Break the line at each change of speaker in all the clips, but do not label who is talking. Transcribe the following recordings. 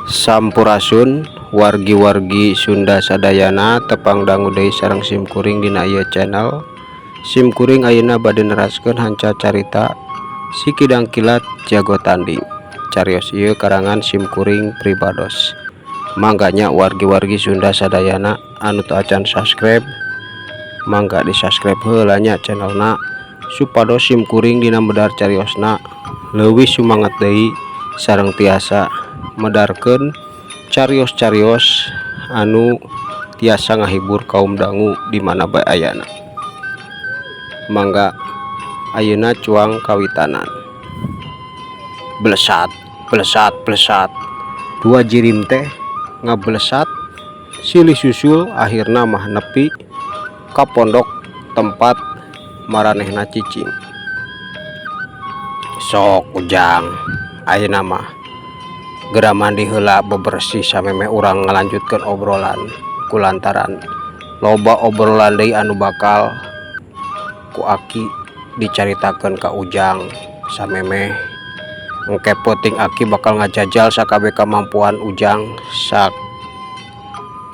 Sampurasun wargi-wargi Sunda sadayana tepang dangu deui sareng simkuring dina ieu channel. Simkuring ayeuna bade neraskeun hanca carita si Kidang Kilat Jago Tanding. Carios ieu karangan simkuring pribados. Mangganya wargi-wargi Sunda sadayana anu teu acan subscribe, mangga di subscribe heula nya channelna supados simkuring dina medar cariosna leuwih sumanget deui sareng tiasa medarkeun carios-carios anu tiasa ngahibur kaum dangu di mana bae ayana. Mangga ayeuna cuang kawitanan. Blesat blesat blesat dua jirim teh ngablesat silih susul akhirna mah nepi ka pondok tempat maranehna cicing. Sok ujang ayeuna mah gera mandi heula bebersih sameme urang ngalanjutkeun obrolan kulantaran loba obrolan deui anu bakal ku aki dicaritakeun ka ujang sameme engke peuting aki bakal ngajajal sakabeh kamampuan ujang sak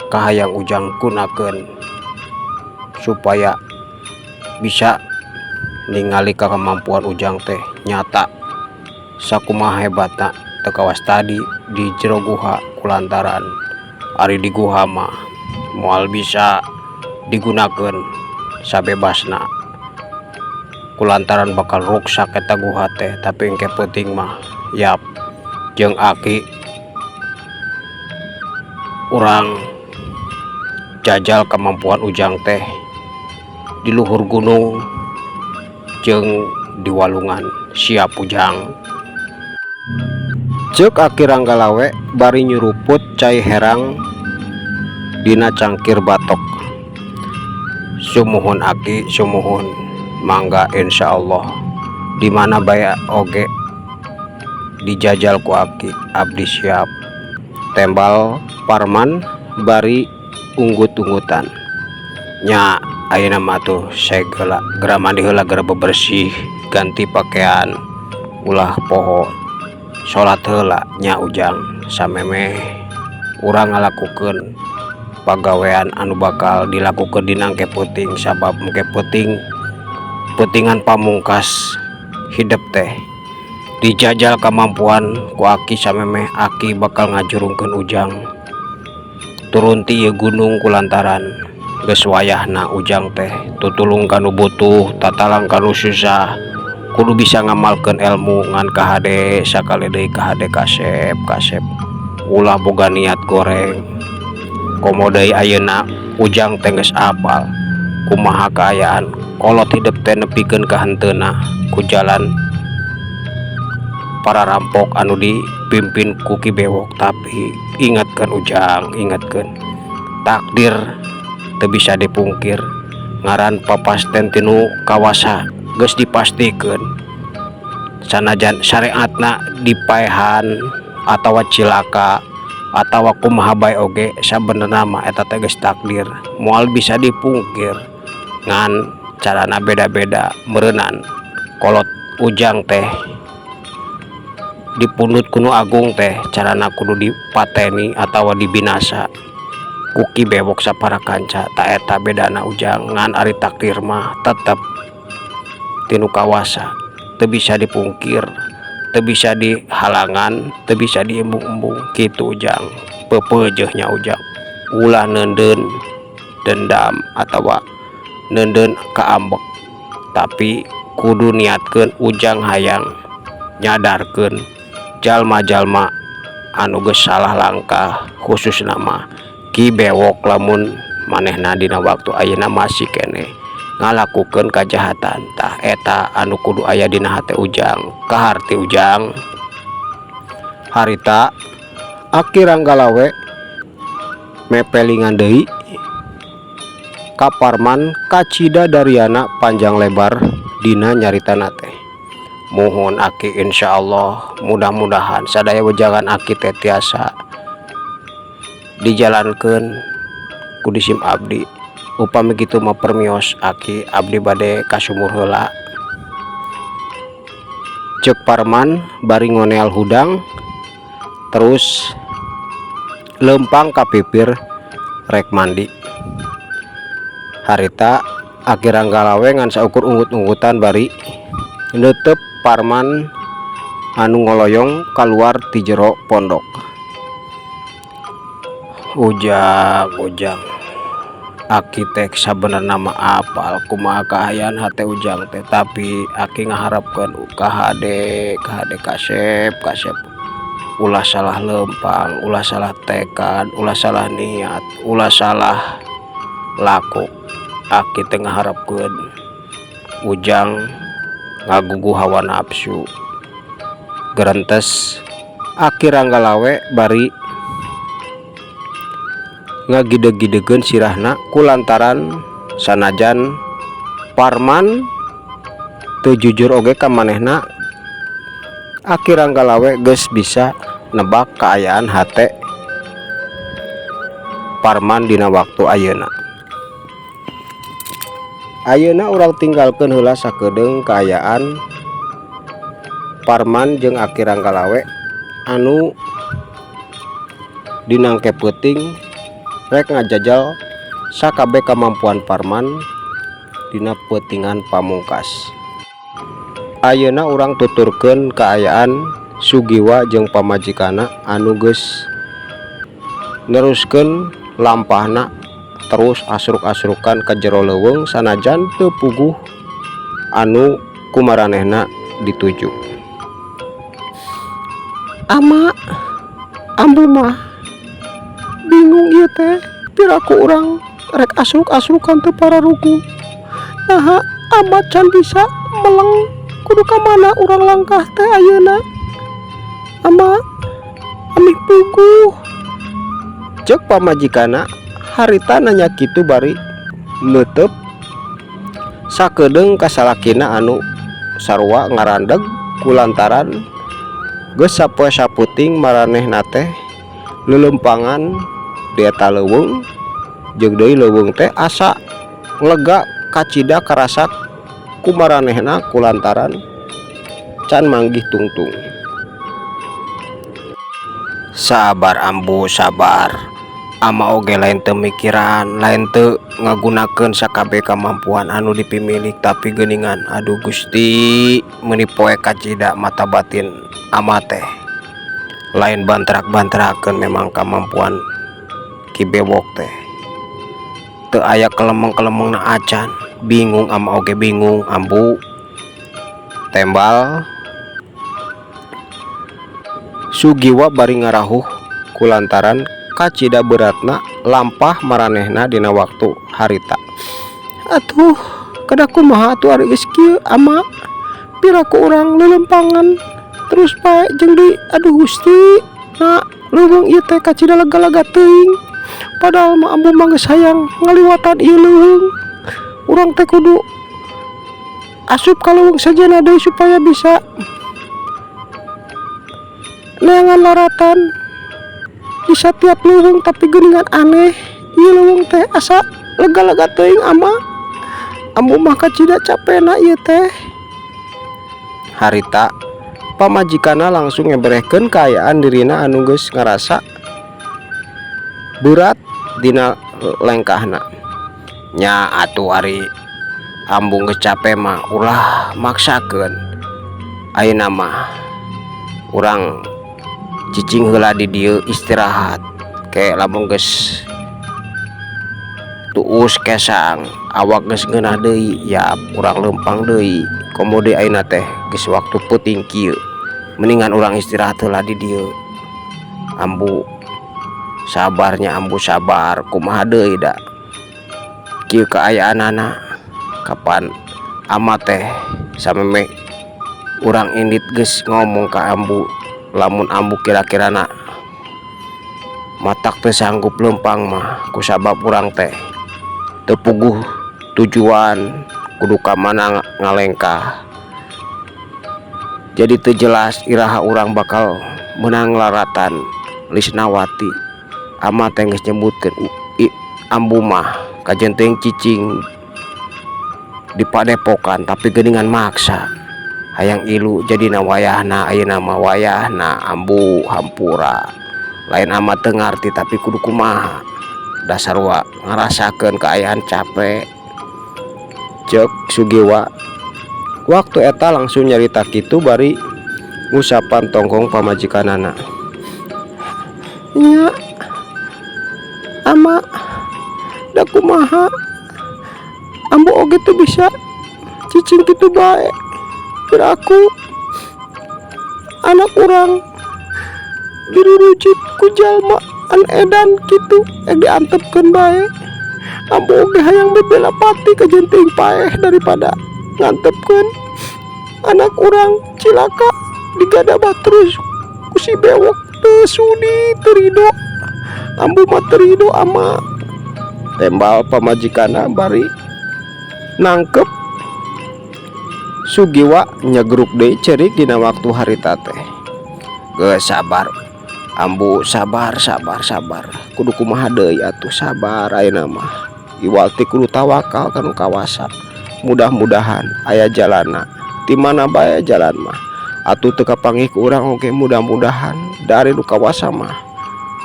kahayang ujang gunakeun supaya bisa ningali ka kemampuan ujang teh nyata sakumaha hebatna teu kawas tadi di jero guha kulantaran ari di guha mah moal bisa digunakeun sabebasna kulantaran bakal ruksak eta guha teh. Tapi engke penting mah yap jeung aki urang jajal kemampuan ujang teh di luhur gunung jeung di walungan. Siap ujang, ceuk aki Ranggalawe bari nyuruput cai herang dina cangkir batok. Sumuhun aki sumuhun, mangga insyaallah di mana bae oge dijajal ku aki abdi siap. Tembal Parman bari unggut-unggutan nya ayeuna mah tuh segala gera mandi heula gera bebersih ganti pakaian ulah poho salat heula nya ujang sameme urang ngalakukeun pagawean anu bakal dilakukeun dina engke peuting sabab engke peutingan pamungkas hidup teh dijajal kemampuan ku aki sameme aki bakal ngajurungkeun ujang turun ti ieu gunung kulantaran geus wayahna ujang teh tutulung kanu butuh tatalang kanu susah kudu bisa ngamalkeun ilmu ngan kahade sakali deui kahade kasep ulah boga niat goreng komo deui ayeuna ujang teh geus apal kumaha kaayaan kolot hidup teh nepikeun ka henteuna ku jalan para rampok anu dipimpin ku Ki Bewok. Tapi ingatkeun ujang, ingatkeun takdir teu bisa dipungkir ngaran papasten tinu kawasa geus dipastikeun sanajan syariatna dipaehan atawa cilaka atawa kumaha bae oge sabenerna mah eta teh geus takdir moal bisa dipungkir ngan carana beda-beda. Meureunnan kolot ujang teh dipundut kuno agung teh carana kudu dipateni atawa dibinasa ku Ki Bewok sapara kanca. Ta eta bedana ujang ngan ari takdir mah tetep tinu kawasa teu bisa dipungkir, teu bisa dihalangan, teu bisa diembung-embung kitu ujang. Pepeujeuhnya ujang ulah neundeun dendam atawa neundeun kaambek, tapi kudu niatkeun ujang hayang nyadarkeun jalma-jalma anu geus salah langkah khususna mah Ki Bewok lamun manehna dina waktu ayeuna masih kene ngalakukeun kajahatan. Tah eta anu kudu aya dina hate ujang. Kaharti ujang harita aki Ranggalawe mepelingan deui ka Parman kacida dariana panjang lebar dina nyaritana teh. Muhun aki insyaallah mudah-mudahan sadaya wejangan aki teh tiasa dijalankeun ku disim abdi. Upami kitu mah permios aki abdi bade kasumur heula. Ceuk Parman bari ngoneal hudang terus lempang kapipir rek mandi. Harita akhirang galawe ngan saukur unggut-unggutan bari neuteup Parman anu ngoloyong keluar ti jero pondok. Ujang aki teh sabenerna mah apal kumaha kahayaan hate Ujang teh, tapi aki ngaharapkeun ka hade kasep ulah salah lempang, ulah salah tekad, ulah salah niat, ulah salah laku. Aki teh ngaharapkeun Ujang ngagugu hawa nafsu. Gerentes aki ranggalawe bari ngagideg-gidegeun sirahna kulantaran sanajan Parman teu jujur oge ka manehna, aki ranggalawe geus bisa nebak kaayaan hate Parman dina waktu ayeuna. Ayeuna urang tinggalkeun heula sakedeung kaayaan Parman jeung aki ranggalawe anu dinangke peuting rek ngajajal sakabeh kemampuan Parman dina peutingan pamungkas. Ayeuna urang tuturkeun kaayaan Sugiwa jeung pamajikana anu geus neruskeun lampahna terus asruk-asrukan ka jero leuweung sanajan teu puguh anu kumaranehna dituju. Ama ambu mah bingung ieu teh, piraku urang rek asruk-asrukan teu pararuku. Naha amat can bisa meleng kudu ka mana urang langkah teh ayeuna. Ama amih puguh, ceuk pamajikana. Harita nanya kitu bari neuteup sakedeung kasalakina anu sarua ngarandeg kulantaran geus sapoe saputing maranehna teh lelempangan di eta leuweung, jeung deui leuweung teh asa lega kacida karasa kumaranehna kulantaran can manggih tungtung. Sabar ambu sabar, ama oge lain teu mikiran, lain teu ngagunakeun sakabeh kemampuan anu dipimilik, tapi geuningan aduh Gusti meuni poe kacida mata batin ama teh lain bantrak-bantrakeun memang kemampuan Ki Bewok teh teu aya kelemeng-kelemengna acan. Bingung ama oge bingung ambu. Tembal Sugiwa bari ngarahuh kulantaran kacida beratna lampah maranehna dina waktu harita. Atuh kada kumaha atuh ari geus kieu ama, piraku urang lelempangan terus pae jeung deui aduh Gusti na leuweung ieu teh kacida lega-lega teuing, padahal mah ambu mah geus hayang ngaliwatan ieu leuweung. Urang teh kudu asup ka leuweung sajana deui supaya bisa neangan laratan di setiap leuweung, tapi geuningan aneh ieu leuweung teh asa lega-lega teuing ama. Ambu mah kacida capena ieu teh. Harita pamajikana langsung ngeberehkeun kaayaan dirina anu geus ngarasa berat dina lengkahna. Nya atuh ari ambu geus cape mah ulah maksakeun. Ayeuna mah urang cicing heula di dieu istirahat, ke lamun geus tuus kesang awak geus ngeunah deui ya urang lempang deui. Komo deui ayeuna teh geus waktu peuting kieu, mendingan urang istirahat heula di dieu. Ambu sabarnya ambu sabar, kumaha deui da kieu kaayaanana. Kapan ama teh sameme urang indit geus ngomong ka ambu, lamun ambu kira-kirana matak teu sanggup lempang mah kusabab urang teh teu puguh tujuan kudu ka mana ngalengkah. Jadi teu jelas iraha urang bakal menang laratan Lisnawati. Ama teh geus nyebutkeun ambu mah kajenteng cicing di padepokan, tapi geuningan maksa hayang ilu jadi wayahna. Ayeuna mah wayahna ambu hampura lain amat teu ngarti tapi kudu kumaha dasar wa ngarasakeun keayaan capek cek Sugiwa. Waktu eta langsung nyarita kitu bari ngusapan tongkong pamajikanana. Nya ama da kumaha ambo oge teu bisa cicing kitu bae keur aku anak urang dirurucit ku jalma an edan kitu diantepkeun bae. Ambo oge hayang bebela pati ka jenting paeh daripada ngantepkeun anak urang cilaka digadabah terus ku si bewok teu sudi terido. Ambo mah terido ama. Tembal pamajikana bari nangkep Sugiwa nyegruk deui ceurik dina waktu harita teh. Geus sabar ambu, sabar kudu kumaha deui atuh, sabar ayeuna mah iwal ti kudu tawakal kanu kawasa. Mudah-mudahan aya jalanna di mana bae jalan mah atuh teu kapanggih ku urang oge. Mudah-mudahan dari nu kawasa mah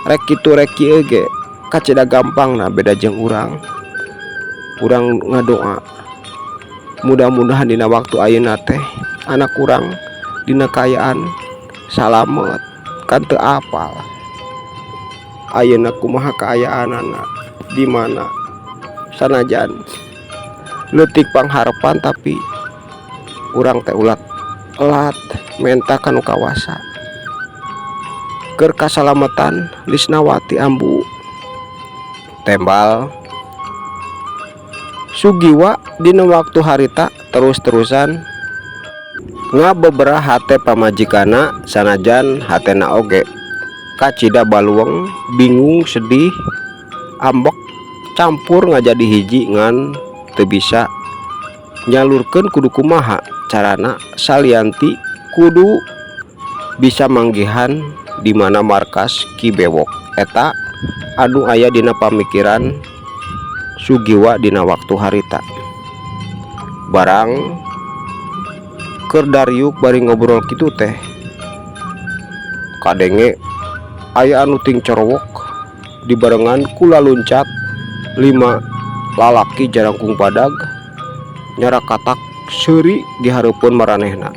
rek kitu rek kieu ge kacida gampangna beda jeung urang ngadoa mudah-mudahan dina waktu ayeuna teh anak urang dina kaayaan salamet kan teu apal ayeuna kumaha kaayaanana di mana. Sanajan leutik pangharepan tapi urang teh ulat elat menta kanu kawasa keur kasalamatan Lisnawati ambu. Tembal Sugiwa dina waktu harita terus-terusan ngabebera hate pamajikana sanajan hatena oge kacida balueng, bingung, sedih, ambek campur ngajadi hiji ngan teu bisa nyalurkeun kudu kumaha carana. Salianti kudu bisa manggihan di mana markas Ki Bewok eta anu aya dina pamikiran Sugiwa dina waktu harita. Barang keur dariuk bari ngobrol kitu teh kadenge aya anu ting corowok dibarengan kula luncat 5 lalaki jarangkung padag nyarakatak seuri di hareupeun maranehna.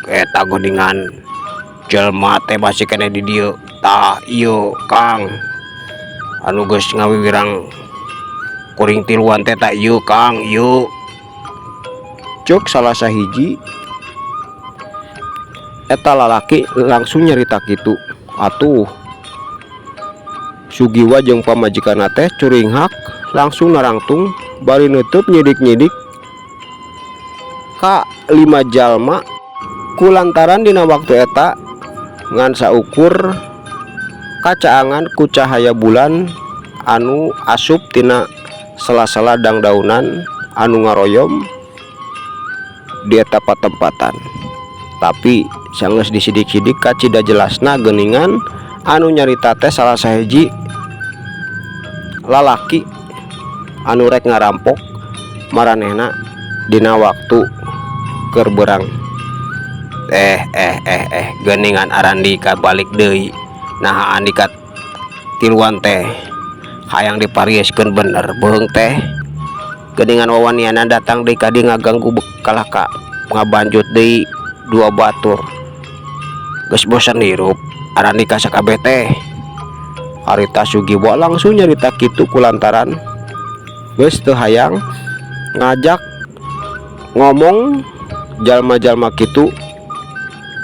Eta godingan jelma teh masih kene di dieu tah ieu Kang anu geus ngawiwirang kuring tiluan teh tah ieu Kang ieu cek salah sahiji eta lalaki langsung nyarita kitu. Atuh Sugiwa jeung pamajikanna teh curinghak langsung narangtung bari neutup nyidik-nyidik ka 5 jalma kulantaran dina waktu eta ngan saukur kacaangan ku cahaya bulan anu asup tina sela-sela dangdaunan anu ngaroyom di eta patempatan. Tapi sanggeus disidik-sidik kacida jelasna geuningan anu nyarita teh salah sahiji lalaki anu rek ngarampok maranehna dina waktu keur beurang. Geuningan Arandika balik deui. Nah Andika tiluan teh hayang diparieskeun bener beung teh. Geuningan wawaniana datang deui ka dieu ngaganggu kalaka ngabanjut deui 2 batur. Geus bosan hirup Arandika sakabeh teh. Harita Sugiwa langsung nyarita kitu kulantaran geus teu hayang ngajak ngomong jalma-jalma kitu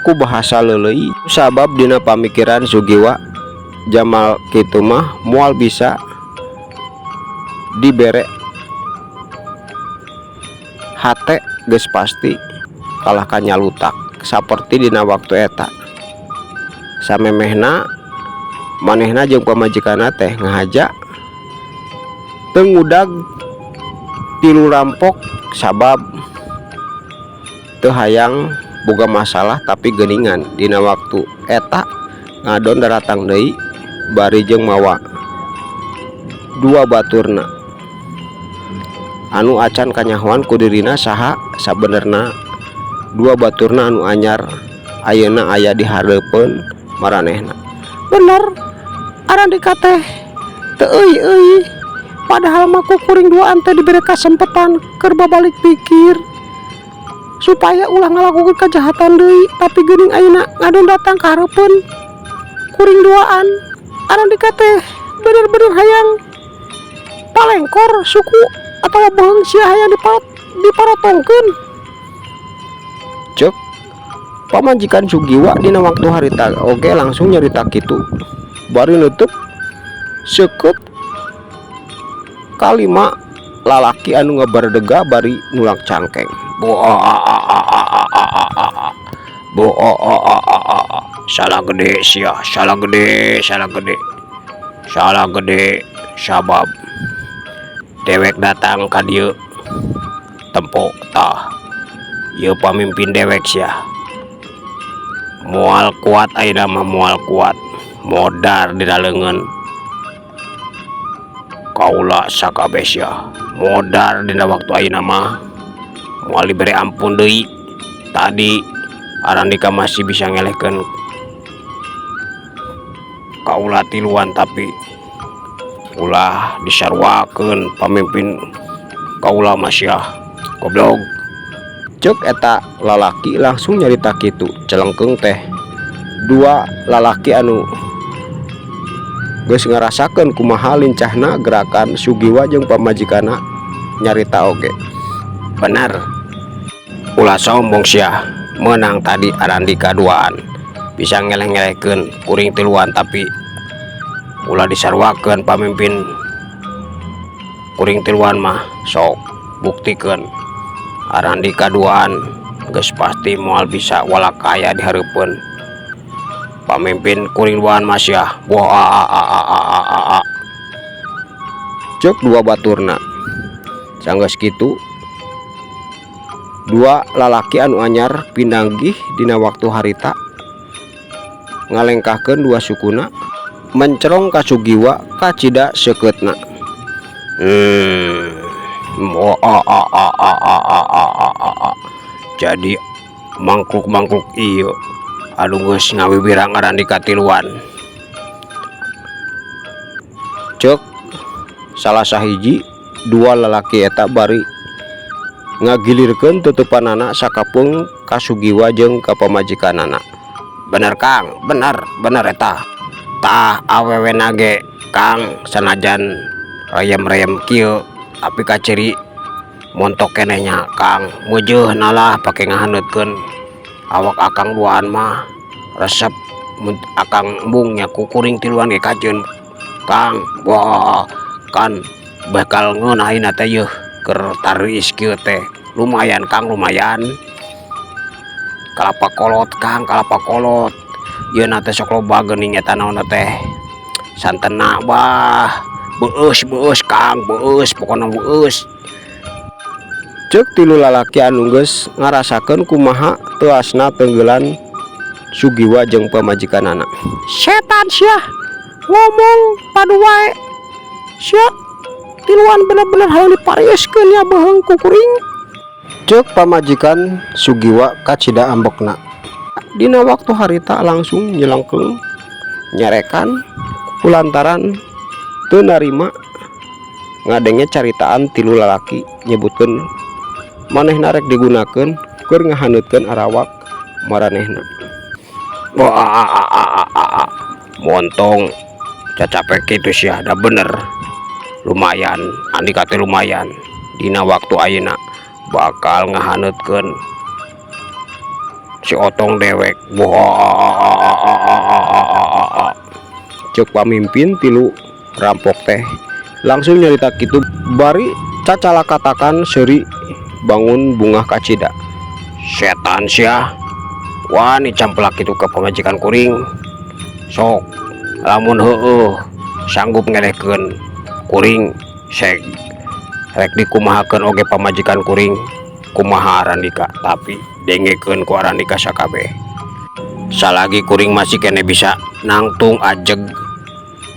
ku bahasa leuleuy. Sabab dina pamikiran Sugiwa jamal kitu mah moal bisa dibere hate geus pasti kalah kanyalutak saperti dina waktu eta. Samemehna manehna jeung pamajikanna teh ngahaja teu ngudag tilu rampok sabab teu hayang boga masalah. Tapi geuningan dina waktu eta ngadon daratang deui bari jeung mawa 2 baturna anu acan kanyahoan ku dirina saha sabenerna dua baturna anu anyar ayeuna aya di hareupeun maranehna.
Bener Arandika teh teu euy padahal mah kuring duaan teh diberi kasempetan keur babalik pikir supaya ulah ngalakukeun kejahatan deui, tapi geuning ayeuna ngadon datang ka hareupeun kuring duaan. Arandika teh bener-bener hayang palengkor suku atau beung sia hayang diparotongkeun.
Cek pamajikan Sugiwa dina waktu harita oge langsung nyarita kitu bari nutup seukeut kalima lalaki anu ngabardega bari nulang cangkeng. Salah gede sia, salah gede sabab dewek datang ka dieu tempo tah ieu pamimpin dewek sia moal kuat ayeuna mah moal kuat modar di daleungeun kaula sakabeh sia modar dina waktu ayeuna mah moal diberi ampun deui. Tadi Arandika masih bisa ngelehkeun kaula tiluan tapi ulah disarwakeun pamimpin kaula mah sia goblok. Cek eta lalaki langsung nyarita kitu celengkeung teh dua lalaki anu geus ngarasakeun kumaha lincahna gerakan Sugiwa jeung pamajikana nyarita oge. Benar ulah sombong sia menang tadi Arandika duaan bisa ngeleh-ngelehkeun kuring tiluan tapi ulah disarwakeun pamimpin kuring tiluan mah sok buktikeun Arandika duaan geus pasti moal bisa walakaya di hareupeun pamimpin kuring duaan mah sia. Cek dua baturna sanggeus kitu dua lalaki anu anyar pinanggih dina waktu harita ngalengkahkeun dua sukuna mencerong ka Sugiwa kacida seukeutna. Jadi mangkluk-mangkluk ieu anu geus ngawibirang Arandika tiluan. Cek salah sahiji dua lalaki eta bari ngagilirkeun tutupanana sakapeung ka Sugiwa jeung ka pamajikanana. Bener Kang, bener eta tah awewena ge Kang sanajan rayem-rayem kieu tapi kaciri montok kenehnya Kang meujeun nalah pake ngahaneutkeun awak akang duaan mah resep akang embungnya ku kuring tiluan ge kajeun Kang. Wah kan bakal ngeunaheun teh yeuh keur tareus kieu teh lumayan Kang, lumayan kalapa kolot Kang, kalapa kolot ieu na teh sok loba geuning eta naon teh santena bah beus Kang, beus pokona beus. Cek tilu lalaki anu geus ngarasakeun kumaha teasna tenggelan Sugiwa jeung pamajikanana.
Setan sia ngomong padu wae sia tiluan bener-bener hayang dipariuskeun ya beheung ku kuring.
Cek pamajikan Sugiwa kacida ambekna dina waktu harita langsung nyelengkeung nyarekan kulantaran teu narima ngadenge caritaan tilu lalaki nyebutkeun manehna rek digunakeun keur ngahaneutkeun arawak maranehna. Montong cacape kitu sia da bener lumayan Andika teh lumayan dina waktu ayeuna bakal ngahaneutkeun si otong dewek. Cek pamimpin tilu rampok teh langsung nyarita kitu bari cacala katakan seuri bangun bunga kacida. Setan sia wani camplak itu ke pamajikan kuring sok lamun heueuh sanggup ngelehkeun kuring sek rek dikumahakeun oge pamajikan kuring kumaha Arandika tapi dengekeun ku Arandika sakabeh. Salagi kuring masih kene bisa nangtung ajeg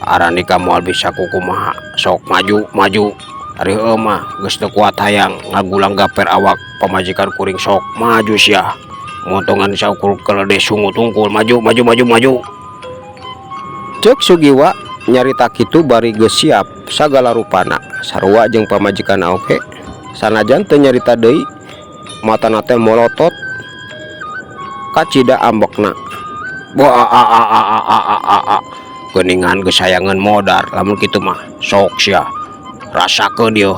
Arandika moal bisa kumaha sok maju ari heueuh mah geus teu kuat hayang ngagulang gaper awak pamajikan kuring sok maju sia. motongan saukur kelede sungut tungkul maju.
Cek Sugiwa nyarita kitu bari geus siap sagala rupana sarua jeung pamajikana oge. Sanajan teu nyarita deui matana teh molotot kacida ambekna.
Geuningan gesayangan modar lamun kitu mah sok sia rasakeun dieu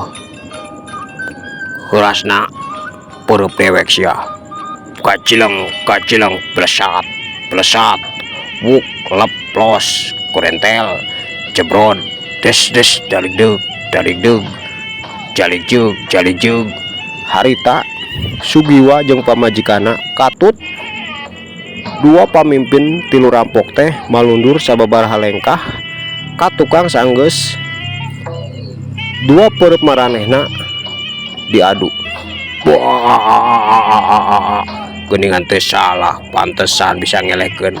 heurasna peureub dewek sia. Kacileng plesat wuk leplos kurentel jebrod des dalik deug jalik jeug.
Harita Sugiwa jeung pamajikana katut dua pamimpin tilu rampok teh malundur sababaraha lengkah ka tukang saenggeus dua peureub maranehna diadu.
Geuningan teh salah pantesan bisa ngelehkeun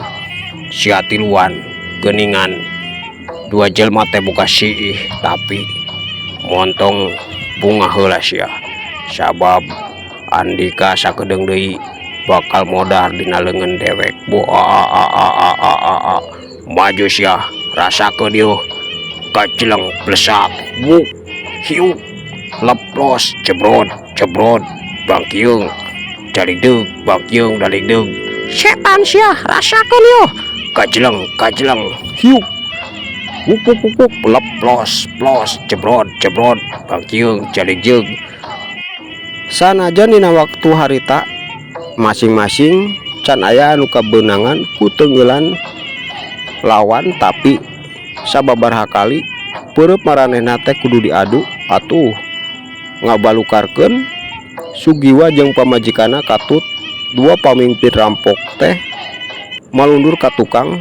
sia tiluan. Geuningan dua jelema teh buka siih tapi montong bunga heula sia sabab andika sakedeung deui bakal modar dina leungeun dewek. Maju sia rasakeun dieu kacileng plesat wuk hiu leplos jebrod bangkiung jalik deug bangkiung dalik deug.
Setan sia rasakeun yo
Kacileng hiu wuk leplos jebrod bangkiung jalik jeug.
Sanajan dina waktu harita masing-masing can aya anu kabeunangan ku teunggelan lawan tapi sababaraha kali peureub maranehna teh kudu diadu atuh ngabalukarkeun Sugiwa jeung pamajikana katut dua pamimpin rampok teh malundur ka tukang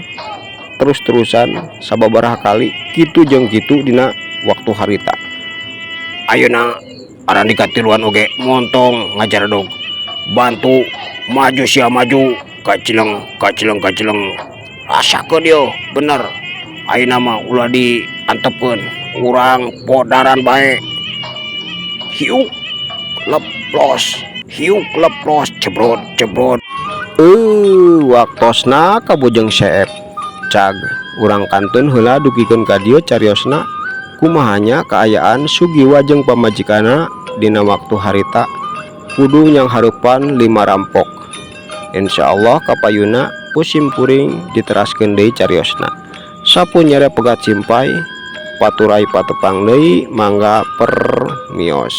terus-terusan sababaraha kali kitu jeung kitu dina waktu harita.
Ayeuna aran dikatiluan oge montong ngajar dog bantu maju sia maju kacileng rasakeun dieu bener. Ayeuna mah ulah diantepkeun urang podaran bae hiu leplos jebrod.
Waktosna kabujeng seep cag urang kantun heula dugikeun ka dieu cariosna kumahanya kaayaan Sugiwa jeung pamajikana dina waktu harita kudu nyang hareupan 5 rampok. Insyaallah kapayuna pusim puring diteraskeun deui cariosna. Sapunyere pegat cimpai paturai patepang deui mangga permios.